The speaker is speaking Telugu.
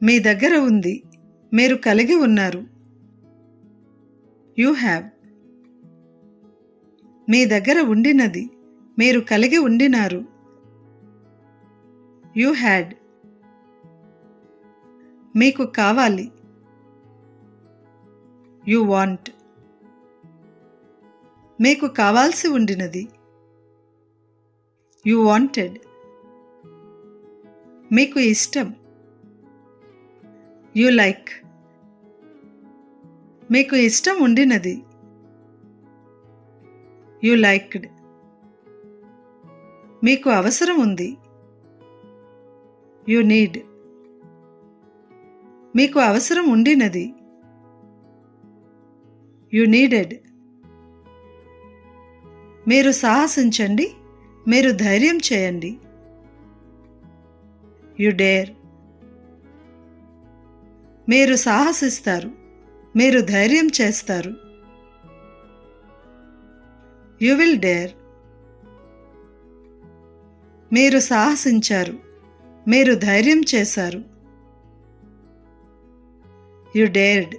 మీ దగ్గర ఉంది, మీరు కలిగి ఉన్నారు. You have. మీ దగ్గర ఉండినది, మీరు కలిగి ఉండినారు. You had. మీకు కావాలి. You want. మీకు కావాల్సి ఉండినది. You wanted. మీకు ఇష్టం. You like. మీకు ఇష్టం ఉండినది. You liked. మీకు అవసరం ఉంది. You need. మీకు అవసరం ఉండినది. You needed. మీరు సాహసించండి, మీరు ధైర్యం చేయండి. You dare. మీరు సాహసిస్తారు, మీరు ధైర్యం చేస్తారు. You will dare. మీరు సాహసించారు, మీరు ధైర్యం చేశారు. You dared.